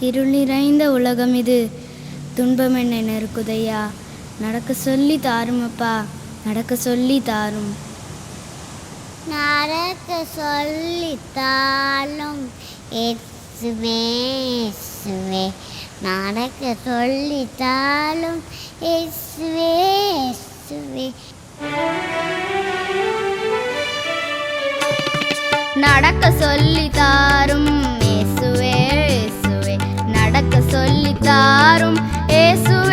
இருள் நிறைந்த உலகம் இது, துன்பம் என்னை நெருக்குதையா. நடக்க சொல்லி தாருமப்பா, நடக்க சொல்லி தாரும். நடக்க சொல்லித்தாலும் இயேசுவே இயேசுவே, நடக்க சொல்லித்தாலும் இயேசுவே இயேசுவே. நடக்க சொல்லி தாரும் இயேசுவே இயேசுவே, நடக்க சொல்லி தாரும் இயேசுவே